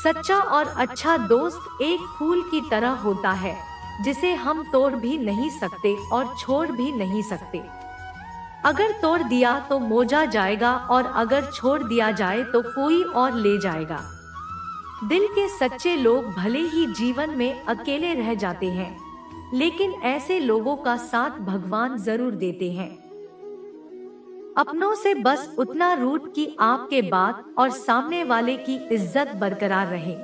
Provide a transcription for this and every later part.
सच्चा और अच्छा दोस्त एक फूल की तरह होता है, जिसे हम तोड़ भी नहीं सकते और छोड़ भी नहीं सकते। अगर तोड़ दिया तो मोजा जाएगा और अगर छोड़ दिया जाए तो कोई और ले जाएगा। दिल के सच्चे लोग भले ही जीवन में अकेले रह जाते हैं, लेकिन ऐसे लोगों का साथ भगवान जरूर देते हैं। अपनों से बस उतना रूठ कि आपके बात और सामने वाले की इज्जत बरकरार रहे।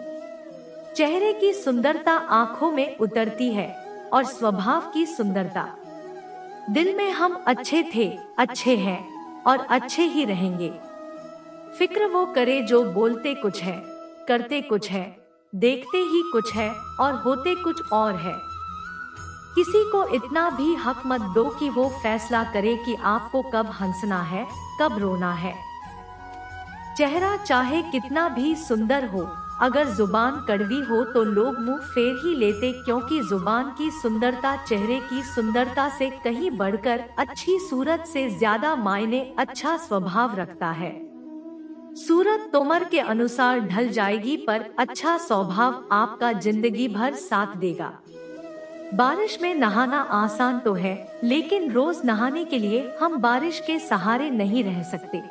चेहरे की सुंदरता आंखों में उतरती है और स्वभाव की सुंदरता। दिल में हम अच्छे थे, अच्छे हैं और अच्छे ही रहेंगे। फिक्र वो करे जो बोलते कुछ है, करते कुछ है, देखते ही कुछ है और होते कुछ और है। किसी को इतना भी हक मत दो कि वो फैसला करे कि आपको कब हंसना है, कब रोना है। चेहरा चाहे कितना भी सुंदर हो, अगर जुबान कड़वी हो तो लोग मुंह फेर ही लेते, क्योंकि जुबान की सुंदरता चेहरे की सुंदरता से कहीं बढ़कर अच्छी सूरत से ज्यादा मायने अच्छा स्वभाव रखता है। सूरत तोमर के अनुसार ढल जाएगी, पर अच्छा स्वभाव आपका जिंदगी भर साथ देगा। बारिश में नहाना आसान तो है, लेकिन रोज नहाने के लिए हम बारिश के सहारे नहीं रह सकते।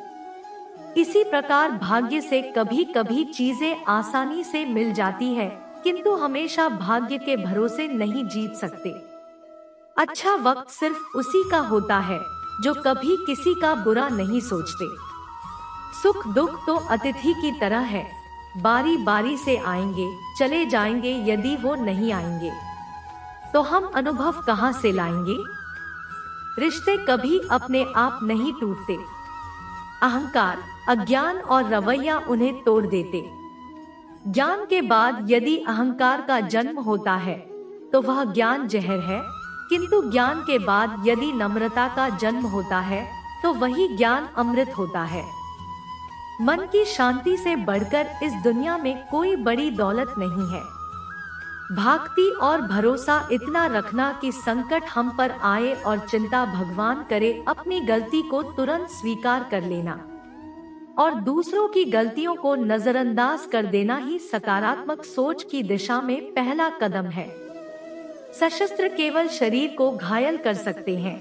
इसी प्रकार भाग्य से कभी कभी चीजें आसानी से मिल जाती है, किंतु हमेशा भाग्य के भरोसे नहीं जीत सकते। अच्छा वक्त सिर्फ उसी का होता है जो कभी किसी का बुरा नहीं सोचते। सुख दुख तो अतिथि की तरह है, बारी बारी से आएंगे, चले जाएंगे। यदि वो नहीं आएंगे तो हम अनुभव कहाँ से लाएंगे? रिश्ते कभी अपने आप नहीं टूटते। अहंकार, अज्ञान और रवैया उन्हें तोड़ देते। ज्ञान के बाद यदि अहंकार का जन्म होता है तो वह ज्ञान जहर है, किंतु ज्ञान के बाद यदि नम्रता का जन्म होता है तो वही ज्ञान अमृत होता है। मन की शांति से बढ़कर इस दुनिया में कोई बड़ी दौलत नहीं है। भक्ति और भरोसा इतना रखना कि संकट हम पर आए और चिंता भगवान करे, अपनी गलती को तुरंत स्वीकार कर लेना और दूसरों की गलतियों को नजरअंदाज कर देना ही सकारात्मक सोच की दिशा में पहला कदम है। सशस्त्र केवल शरीर को घायल कर सकते हैं,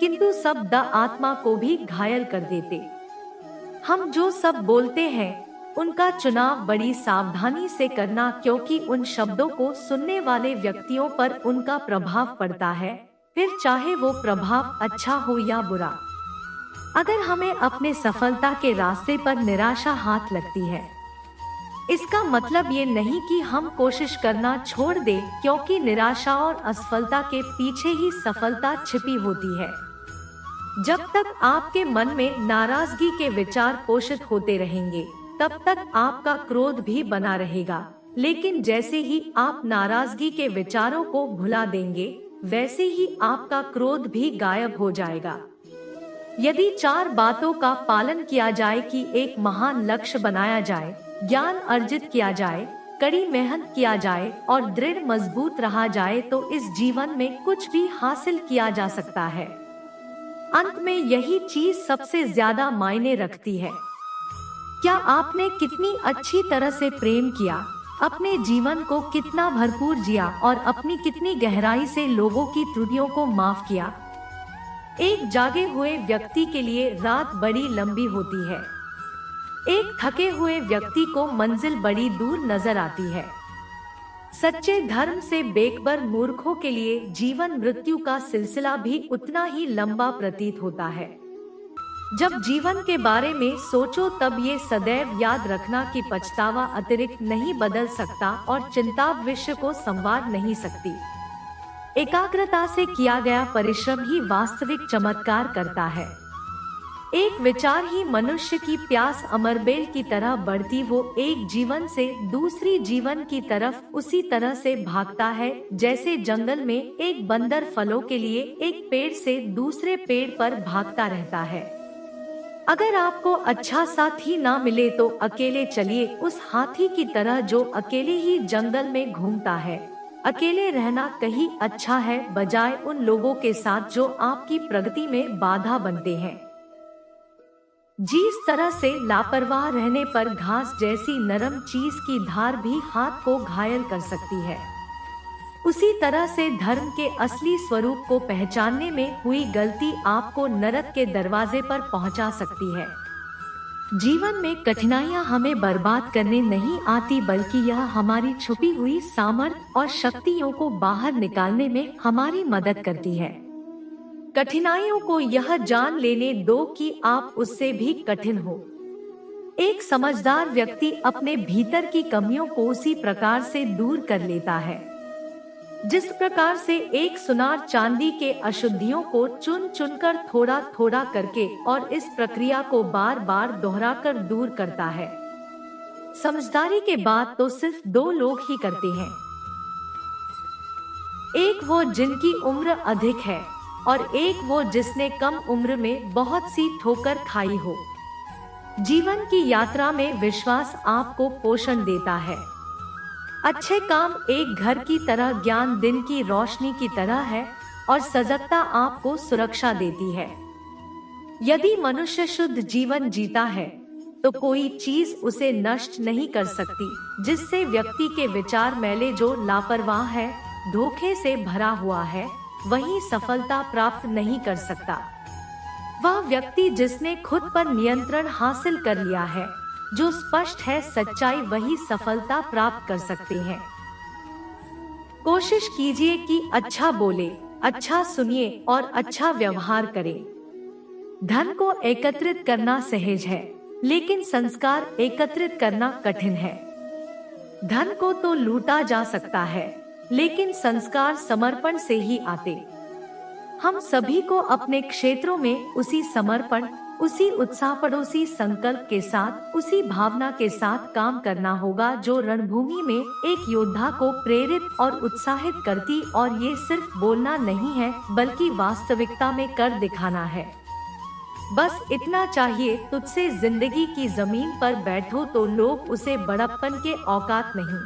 किंतु शब्द आत्मा को भी घायल कर देते। हम जो सब बोलते हैं उनका चुनाव बड़ी सावधानी से करना, क्योंकि उन शब्दों को सुनने वाले व्यक्तियों पर उनका प्रभाव पड़ता है, फिर चाहे वो प्रभाव अच्छा हो या बुरा। अगर हमें अपने सफलता के रास्ते पर निराशा हाथ लगती है, इसका मतलब ये नहीं कि हम कोशिश करना छोड़ दें, क्योंकि निराशा और असफलता के पीछे ही सफलता छिपी होती है। जब तक आपके मन में नाराजगी के विचार पोषित होते रहेंगे, तब तक आपका क्रोध भी बना रहेगा, लेकिन जैसे ही आप नाराजगी के विचारों को भुला देंगे, वैसे ही आपका क्रोध भी गायब हो जाएगा। यदि 4 बातों का पालन किया जाए कि एक महान लक्ष्य बनाया जाए, ज्ञान अर्जित किया जाए, कड़ी मेहनत किया जाए और दृढ़ मजबूत रहा जाए, तो इस जीवन में कुछ भी हासिल किया जा सकता है। अंत में यही चीज सबसे ज्यादा मायने रखती है। क्या आपने कितनी अच्छी तरह से प्रेम किया, अपने जीवन को कितना भरपूर जिया और अपनी कितनी गहराई से लोगों की त्रुटियों को माफ किया। एक जागे हुए व्यक्ति के लिए रात बड़ी लंबी होती है, एक थके हुए व्यक्ति को मंजिल बड़ी दूर नजर आती है। सच्चे धर्म से बेखबर मूर्खों के लिए जीवन मृत्यु का सिलसिला भी उतना ही लंबा प्रतीत होता है। जब जीवन के बारे में सोचो तब ये सदैव याद रखना कि पछतावा अतिरिक्त नहीं बदल सकता और चिंता विश्व को संवार नहीं सकती। एकाग्रता से किया गया परिश्रम ही वास्तविक चमत्कार करता है। एक विचार ही मनुष्य की प्यास अमरबेल की तरह बढ़ती, वो एक जीवन से दूसरी जीवन की तरफ उसी तरह से भागता है जैसे जंगल में एक बंदर फलों के लिए एक पेड़ से दूसरे पेड़ पर भागता रहता है। अगर आपको अच्छा साथी ना मिले तो अकेले चलिए, उस हाथी की तरह जो अकेले ही जंगल में घूमता है। अकेले रहना कहीं अच्छा है, बजाय उन लोगों के साथ जो आपकी प्रगति में बाधा बनते हैं। जिस तरह से लापरवाह रहने पर घास जैसी नरम चीज की धार भी हाथ को घायल कर सकती है, उसी तरह से धर्म के असली स्वरूप को पहचानने में हुई गलती आपको नरक के दरवाजे पर पहुंचा सकती है। जीवन में कठिनाइयां हमें बर्बाद करने नहीं आती, बल्कि यह हमारी छुपी हुई सामर्थ्य और शक्तियों को बाहर निकालने में हमारी मदद करती है। कठिनाइयों को यह जान लेने दो कि आप उससे भी कठिन हो। एक समझदार व्यक्ति अपने भीतर की कमियों को उसी प्रकार से दूर कर लेता है जिस प्रकार से एक सुनार चांदी के अशुद्धियों को चुन चुनकर थोड़ा थोड़ा करके और इस प्रक्रिया को बार बार दोहराकर दूर करता है। समझदारी के बाद तो सिर्फ दो लोग ही करते हैं, एक वो जिनकी उम्र अधिक है और एक वो जिसने कम उम्र में बहुत सी ठोकर खाई हो। जीवन की यात्रा में विश्वास आपको पोषण देता है। अच्छे काम एक घर की तरह, ज्ञान दिन की रोशनी की तरह है और सजगता आपको सुरक्षा देती है। यदि मनुष्य शुद्ध जीवन जीता है तो कोई चीज उसे नष्ट नहीं कर सकती। जिससे व्यक्ति के विचार मैले, जो लापरवाह है, धोखे से भरा हुआ है, वही सफलता प्राप्त नहीं कर सकता। वह व्यक्ति जिसने खुद पर नियंत्रण हासिल कर लिया है, जो स्पष्ट है सच्चाई, वही सफलता प्राप्त कर सकते हैं। कोशिश कीजिए कि अच्छा बोले, अच्छा सुनिए और अच्छा व्यवहार करें। धन को एकत्रित करना सहज है, लेकिन संस्कार एकत्रित करना कठिन है। धन को तो लूटा जा सकता है, लेकिन संस्कार समर्पण से ही आते। हम सभी को अपने क्षेत्रों में उसी समर्पण, उसी उत्साह, पड़ोसी संकल्प के साथ, उसी भावना के साथ काम करना होगा जो रणभूमि में एक योद्धा को प्रेरित और उत्साहित करती। और ये सिर्फ बोलना नहीं है, बल्कि वास्तविकता में कर दिखाना है। बस इतना चाहिए, तुझसे जिंदगी की जमीन पर बैठो तो लोग उसे बड़प्पन के औकात नहीं।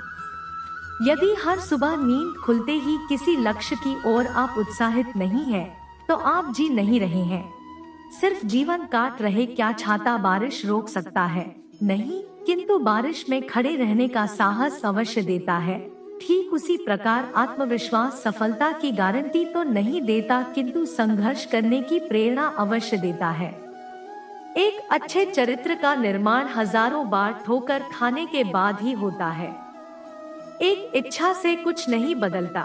यदि हर सुबह नींद खुलते ही किसी लक्ष्य की ओर आप उत्साहित नहीं हैं, तो आप जी नहीं रहे हैं, सिर्फ जीवन काट रहे। क्या छाता बारिश रोक सकता है? नहीं, किंतु बारिश में खड़े रहने का साहस अवश्य देता है। ठीक उसी प्रकार आत्मविश्वास सफलता की गारंटी तो नहीं देता, किंतु संघर्ष करने की प्रेरणा अवश्य देता है। एक अच्छे चरित्र का निर्माण हजारों बार ठोकर खाने के बाद ही होता है। एक इच्छा से कुछ नहीं बदलता,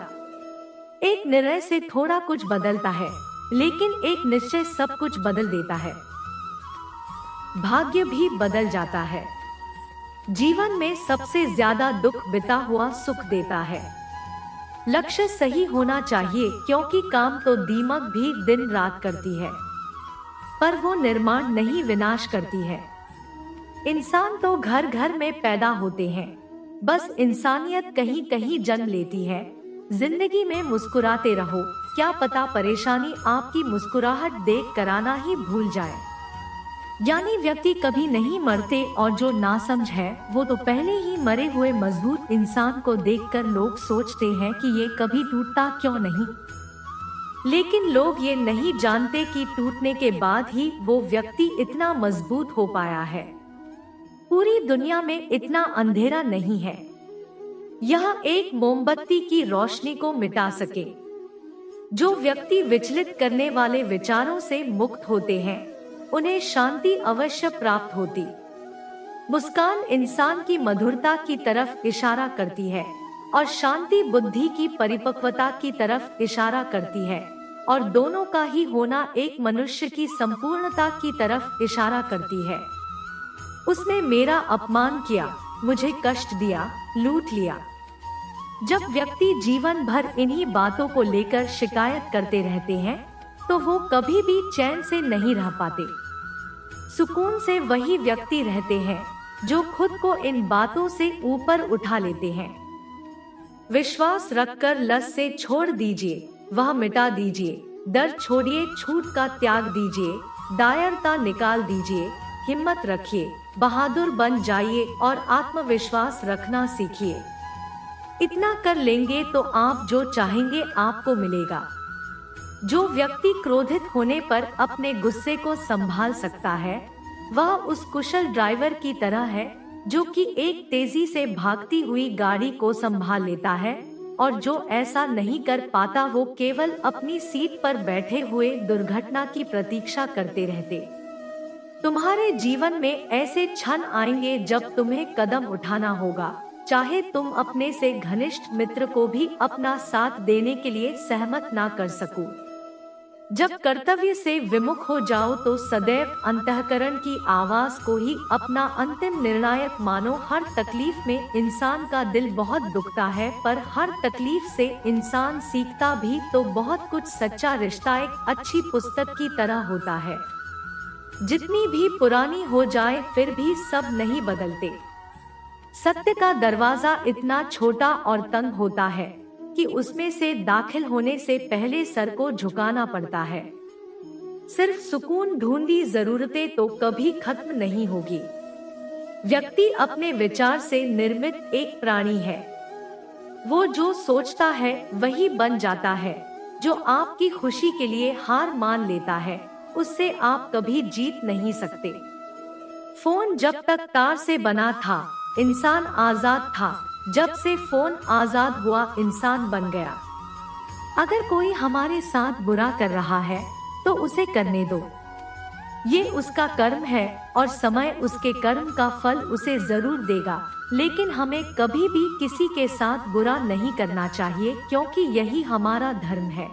एक निर्णय से थोड़ा कुछ बदलता है, लेकिन एक निश्चय सब कुछ बदल देता है। भाग्य भी बदल जाता है। जीवन में सबसे ज्यादा दुख बिता हुआ सुख देता है। लक्ष्य सही होना चाहिए, क्योंकि काम तो दीमक भी दिन रात करती है, पर वो निर्माण नहीं, विनाश करती है। इंसान तो घर घर में पैदा होते हैं, बस इंसानियत कहीं कहीं जन्म लेती है। जिंदगी में मुस्कुराते रहो, क्या पता परेशानी आपकी मुस्कुराहट देख कर आना ही भूल जाए। यानी व्यक्ति कभी नहीं मरते, और जो नासमझ है वो तो पहले ही मरे हुए मजबूत इंसान को देखकर लोग सोचते हैं कि ये कभी टूटता क्यों नहीं। लेकिन लोग ये नहीं जानते कि टूटने के बाद ही वो व्यक्ति इतना मजबूत हो पाया है। पूरी दुनिया में इतना अंधेरा नहीं है यह एक मोमबत्ती की रोशनी को मिटा सके। जो व्यक्ति विचलित करने वाले विचारों से मुक्त होते हैं, उन्हें शांति अवश्य प्राप्त होती। मुस्कान इंसान की मधुरता की तरफ इशारा करती है और शांति बुद्धि की परिपक्वता की तरफ इशारा करती है, और दोनों का ही होना एक मनुष्य की संपूर्णता की तरफ इशारा करती है। उसने मेरा अपमान किया, मुझे कष्ट दिया, लूट लिया। जब व्यक्ति जीवन भर इन्हीं बातों को लेकर शिकायत करते रहते हैं, तो वो कभी भी चैन से नहीं रह पाते। सुकून से वही व्यक्ति रहते हैं जो खुद को इन बातों से ऊपर उठा लेते हैं। विश्वास रखकर लस से छोड़ दीजिए, वह मिटा दीजिए। डर छोड़िए, छूट का त्याग दीजिए, दायरता निकाल दीजिए। हिम्मत रखिए, बहादुर बन जाइए और आत्मविश्वास रखना सीखिए। इतना कर लेंगे तो आप जो चाहेंगे आपको मिलेगा। जो व्यक्ति क्रोधित होने पर अपने गुस्से को संभाल सकता है, वह उस कुशल ड्राइवर की तरह है जो कि एक तेजी से भागती हुई गाड़ी को संभाल लेता है, और जो ऐसा नहीं कर पाता वो केवल अपनी सीट पर बैठे हुए दुर्घटना की प्रतीक्षा करते रहते। तुम्हारे जीवन में ऐसे क्षण आएंगे जब तुम्हें कदम उठाना होगा, चाहे तुम अपने से घनिष्ठ मित्र को भी अपना साथ देने के लिए सहमत ना कर सको। जब कर्तव्य से विमुख हो जाओ तो सदैव अंतःकरण की आवाज को ही अपना अंतिम निर्णायक मानो। हर तकलीफ में इंसान का दिल बहुत दुखता है, पर हर तकलीफ से इंसान सीखता भी तो बहुत कुछ। सच्चा रिश्ता एक अच्छी पुस्तक की तरह होता है, जितनी भी पुरानी हो जाए फिर भी सब नहीं बदलते। सत्य का दरवाजा इतना छोटा और तंग होता है कि उसमें से दाखिल होने से पहले सर को झुकाना पड़ता है। सिर्फ सुकून ढूंढी जरूरतें तो कभी खत्म नहीं होगी। व्यक्ति अपने विचार से निर्मित एक प्राणी है। वो जो सोचता है वही बन जाता है। जो आपकी खुशी के लिए हार मान लेता है उससे आप कभी जीत नहीं सकते। फोन जब तक तार से बना था इंसान आजाद था, जब से फोन आजाद हुआ इंसान बन गया। अगर कोई हमारे साथ बुरा कर रहा है तो उसे करने दो, ये उसका कर्म है और समय उसके कर्म का फल उसे जरूर देगा। लेकिन हमें कभी भी किसी के साथ बुरा नहीं करना चाहिए, क्योंकि यही हमारा धर्म है।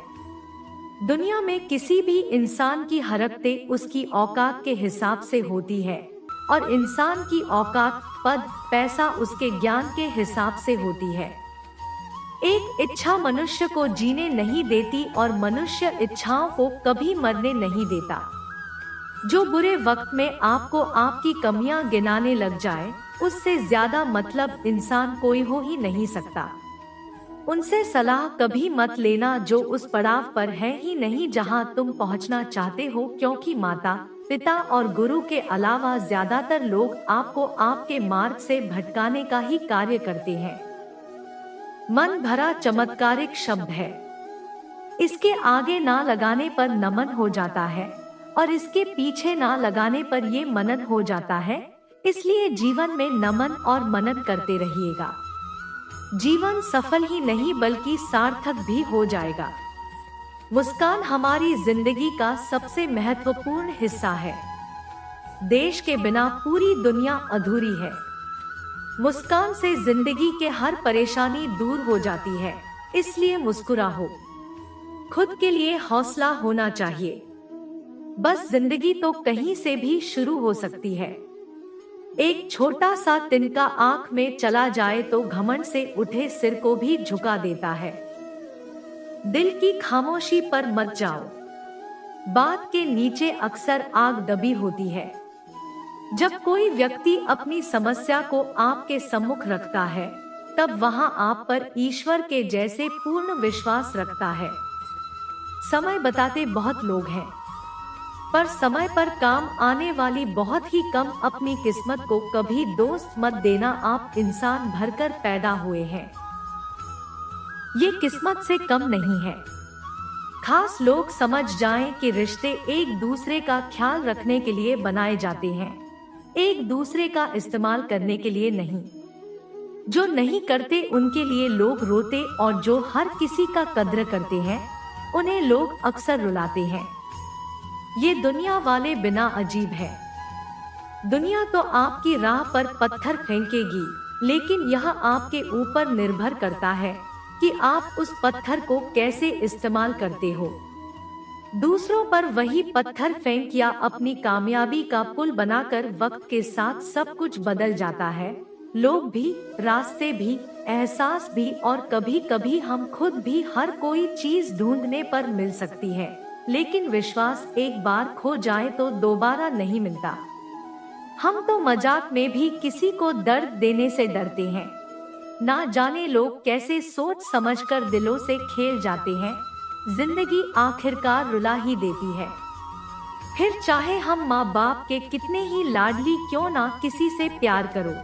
दुनिया में किसी भी इंसान की हरकतें उसकी औकात के हिसाब से होती है, और इंसान की औकात, पद, पैसा उसके ज्ञान के हिसाब से होती है। एक इच्छा मनुष्य को जीने नहीं देती और मनुष्य इच्छाओं को कभी मरने नहीं देता। जो बुरे वक्त में आपको आपकी कमियां गिनाने लग जाए, उससे ज्यादा मतलब इंसान कोई हो ही नहीं सकता। उनसे सलाह कभी मत लेना जो उस पड़ाव पर है ही नहीं जहां तुम पहुंचना चाहते हो, क्योंकि माता, पिता और गुरु के अलावा ज्यादातर लोग आपको आपके मार्ग से भटकाने का ही कार्य करते हैं। मन भरा चमत्कारिक शब्द है। इसके आगे ना लगाने पर नमन हो जाता है और इसके पीछे ना लगाने पर ये मनन हो जाता है। इसलिए जीवन में नमन और मनन करते रहिएगा। जीवन सफल ही नहीं बल्कि सार्थक भी हो जाएगा। मुस्कान हमारी जिंदगी का सबसे महत्वपूर्ण हिस्सा है। देश के बिना पूरी दुनिया अधूरी है। मुस्कान से जिंदगी के हर परेशानी दूर हो जाती है, इसलिए मुस्कुराओ। खुद के लिए हौसला होना चाहिए। बस जिंदगी तो कहीं से भी शुरू हो सकती है। एक छोटा सा तिनका आंख में चला जाए तो घमंड से उठे सिर को भी झुका देता है। दिल की खामोशी पर मत जाओ। बात के नीचे अक्सर आग दबी होती है। जब कोई व्यक्ति अपनी समस्या को आपके सम्मुख रखता है, तब वहां आप पर ईश्वर के जैसे पूर्ण विश्वास रखता है। समय बताते बहुत लोग हैं, पर समय पर काम आने वाली बहुत ही कम। अपनी किस्मत को कभी दोस्त मत देना। आप इंसान भरकर पैदा हुए हैं, ये किस्मत से कम नहीं है। खास लोग समझ जाएं कि रिश्ते एक दूसरे का ख्याल रखने के लिए बनाए जाते हैं, एक दूसरे का इस्तेमाल करने के लिए नहीं। जो नहीं करते उनके लिए लोग रोते, और जो हर किसी का कद्र करते हैं उन्हें लोग अक्सर रुलाते हैं। ये दुनिया वाले बिना अजीब है। दुनिया तो आपकी राह पर पत्थर फेंकेगी, लेकिन यह आपके ऊपर निर्भर करता है कि आप उस पत्थर को कैसे इस्तेमाल करते हो। दूसरों पर वही पत्थर फेंक या अपनी कामयाबी का पुल बनाकर वक्त के साथ सब कुछ बदल जाता है। लोग भी, रास्ते भी, एहसास भी, और कभी कभी हम खुद भी। हर कोई चीज ढूंढने पर मिल सकती है, लेकिन विश्वास एक बार खो जाए तो दोबारा नहीं मिलता। हम तो मजाक में भी किसी को दर्द देने से डरते हैं। ना जाने लोग कैसे सोच समझकर दिलों से खेल जाते हैं। जिंदगी आखिरकार रुला ही देती है। फिर चाहे हम माँ बाप के कितने ही लाडली क्यों ना किसी से प्यार करो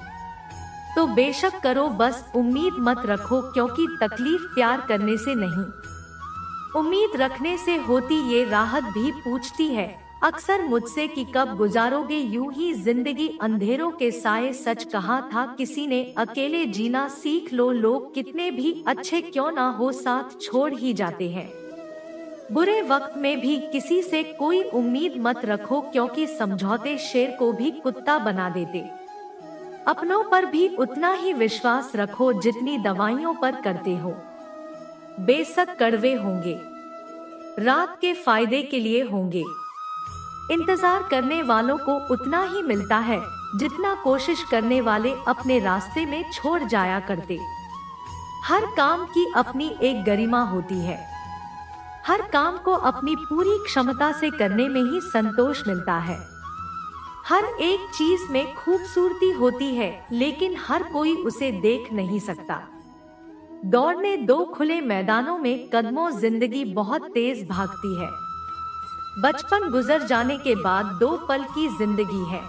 तो बेशक करो, बस उम्मीद मत रखो, क्योंकि तकलीफ प्यार करने से नहीं, उम्मीद रखने से होती। ये राहत भी पूछती है, अक्सर मुझसे कि कब गुजारोगे यूं ही जिंदगी अंधेरों के साए, सच कहा था किसी ने, अकेले जीना सीख लो, लोग कितने भी अच्छे क्यों ना हो साथ छोड़ ही जाते हैं। बुरे वक्त में भी किसी से कोई उम्मीद मत रखो, क्योंकि समझौते शेर को भी कुत्ता बना देते। अपनों पर भी उतना ही विश्वास रखो जितनी दवाइयों पर करते हो। बेशक कड़वे होंगे, रात के फायदे के लिए होंगे। इंतजार करने वालों को उतना ही मिलता है जितना कोशिश करने वाले अपने रास्ते में छोड़ जाया करते। हर काम की अपनी एक गरिमा होती है। हर काम को अपनी पूरी क्षमता से करने में ही संतोष मिलता है। हर एक चीज में खूबसूरती होती है, लेकिन हर कोई उसे देख नहीं सकता। दौड़ने दो खुले मैदानों में कदमों, जिंदगी बहुत तेज भागती है। बचपन गुजर जाने के बाद 2 पल की जिंदगी है,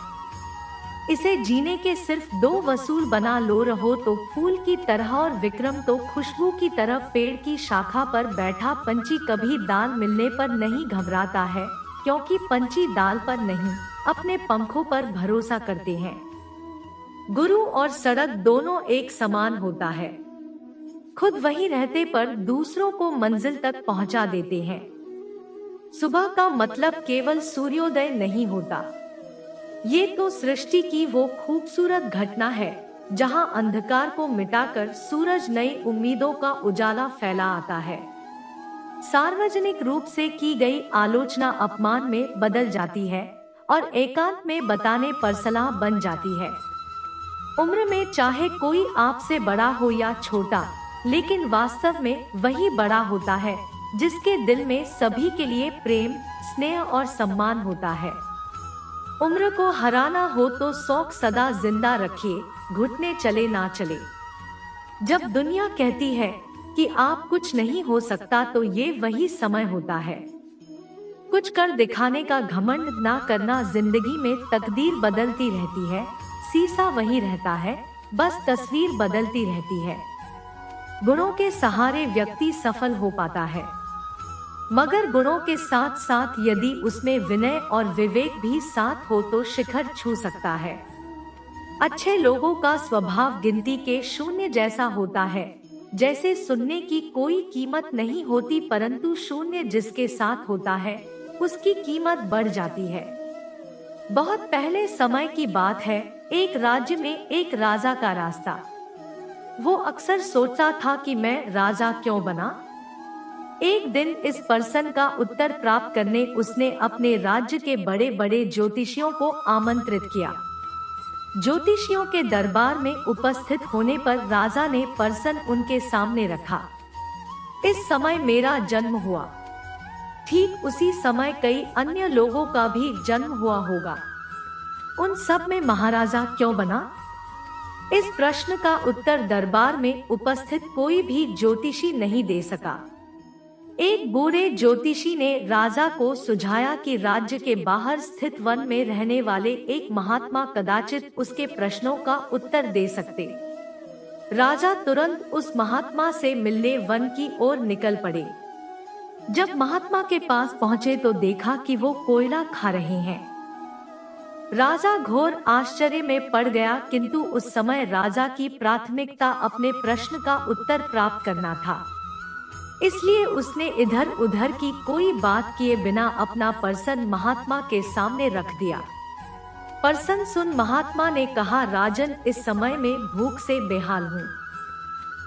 इसे जीने के सिर्फ 2 वसूल बना लो। रहो तो फूल की तरह और विक्रम तो खुशबू की तरह। पेड़ की शाखा पर बैठा पंछी कभी दाल मिलने पर नहीं घबराता है, क्योंकि पंछी दाल पर नहीं अपने पंखों पर भरोसा करते हैं। गुरु और सड़क दोनों एक समान होता है, खुद वहीं रहते पर दूसरों को मंजिल तक पहुंचा देते हैं। सुबह का मतलब केवल सूर्योदय नहीं होता, ये तो सृष्टि की वो खूबसूरत घटना है जहां अंधकार को मिटाकर सूरज नई उम्मीदों का उजाला फैला आता है। सार्वजनिक रूप से की गई आलोचना अपमान में बदल जाती है और एकांत में बताने पर सलाह बन जाती है। उम्र में चाहे कोई आपसे बड़ा हो या छोटा, लेकिन वास्तव में वही बड़ा होता है जिसके दिल में सभी के लिए प्रेम, स्नेह और सम्मान होता है। उम्र को हराना हो तो शौक सदा जिंदा रखिए, घुटने चले ना चले। जब दुनिया कहती है कि आप कुछ नहीं हो सकता, तो ये वही समय होता है। कुछ कर दिखाने का घमंड ना करना। जिंदगी में तकदीर बदलती रहती है, शीशा वही रहता है, बस तस्वीर बदलती रहती है। गुणों के सहारे व्यक्ति सफल हो पाता है, मगर गुणों के साथ साथ यदि उसमें विनय और विवेक भी साथ हो तो शिखर छू सकता है। अच्छे लोगों का स्वभाव गिनती के शून्य जैसा होता है, जैसे सुनने की कोई कीमत नहीं होती, परंतु शून्य जिसके साथ होता है उसकी कीमत बढ़ जाती है। बहुत पहले समय की बात है, एक राज्य में एक राजा का रास्ता। वो अक्सर सोचता था कि मैं राजा क्यों बना। एक दिन इस प्रश्न का उत्तर प्राप्त करने उसने अपने राज्य के बड़े बड़े ज्योतिषियों को आमंत्रित किया। ज्योतिषियों के दरबार में उपस्थित होने पर राजा ने प्रश्न उनके सामने रखा। इस समय मेरा जन्म हुआ, ठीक उसी समय कई अन्य लोगों का भी जन्म हुआ होगा, उन सब में महाराजा क्यों बना? इस प्रश्न का उत्तर दरबार में उपस्थित कोई भी ज्योतिषी नहीं दे सका। एक बूढ़े ज्योतिषी ने राजा को सुझाया कि राज्य के बाहर स्थित वन में रहने वाले एक महात्मा कदाचित उसके प्रश्नों का उत्तर दे सकते। राजा तुरंत उस महात्मा से मिलने वन की ओर निकल पड़े। जब महात्मा के पास पहुंचे तो देखा कि वो कोयला खा रहे हैं। राजा घोर आश्चर्य में पड़ गया, किंतु उस समय राजा की प्राथमिकता अपने प्रश्न का उत्तर प्राप्त करना था, इसलिए उसने इधर उधर की कोई बात किए बिना अपना प्रश्न महात्मा के सामने रख दिया। प्रश्न सुन महात्मा ने कहा, राजन, इस समय में भूख से बेहाल हूँ,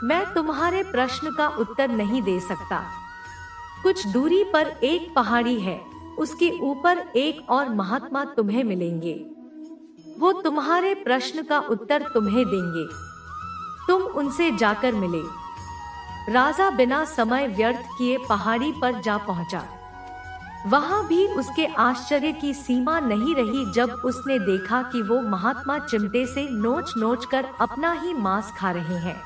मैं तुम्हारे प्रश्न का उत्तर नहीं दे सकता। कुछ दूरी पर एक पहाड़ी है, उसके ऊपर एक और महात्मा तुम्हें मिलेंगे, वो तुम्हारे प्रश्न का उत्तर तुम्हें देंगे, तुम उनसे जाकर मिले। राजा बिना समय व्यर्थ किए पहाड़ी पर जा पहुंचा। वहां भी उसके आश्चर्य की सीमा नहीं रही जब उसने देखा कि वो महात्मा चिमटे से नोच नोच कर अपना ही मांस खा रहे हैं।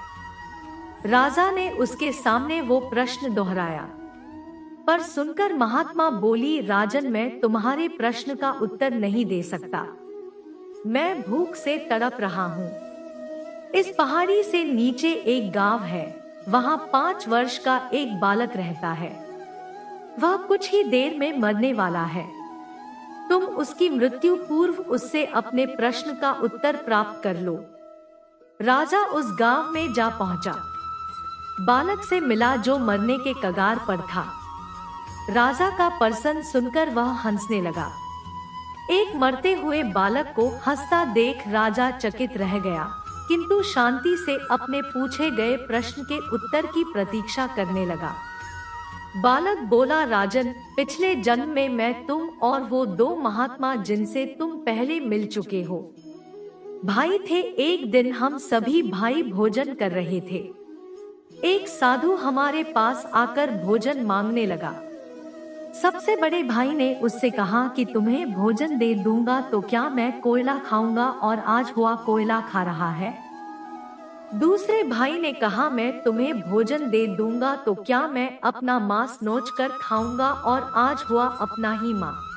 राजा ने उसके सामने वो प्रश्न दोहराया, पर सुनकर महात्मा बोली, राजन, मैं तुम्हारे प्रश्न का उत्तर नहीं दे सकता, मैं भूख से तड़प रहा हूँ। इस पहाड़ी से नीचे एक गांव है, वहाँ 5 वर्ष का एक बालक रहता है, वह कुछ ही देर में मरने वाला है। तुम उसकी मृत्यु पूर्व उससे अपने प्रश्न का उत्तर प्राप्त कर लो। राजा उस गांव में जा पहुंचा। बालक से मिला जो मरने के कगार पर था। राजा का प्रश्न सुनकर वह हंसने लगा। एक मरते हुए बालक को हंसता देख राजा चकित रह गया, किंतु शांति से अपने पूछे गए प्रश्न के उत्तर की प्रतीक्षा करने लगा। बालक बोला, राजन, पिछले जन्म में मैं तुम और वो दो महात्मा जिनसे तुम पहले मिल चुके हो भाई थे। एक दिन हम सभी भाई भोजन कर रहे थे। एक साधु हमारे पास आकर भोजन मांगने लगा। सबसे बड़े भाई ने उससे कहा कि तुम्हें भोजन दे दूंगा तो क्या मैं कोयला खाऊंगा, और आज हुआ कोयला खा रहा है। दूसरे भाई ने कहा, मैं तुम्हें भोजन दे दूंगा तो क्या मैं अपना मांस नोच कर खाऊंगा, और आज हुआ अपना ही मांस।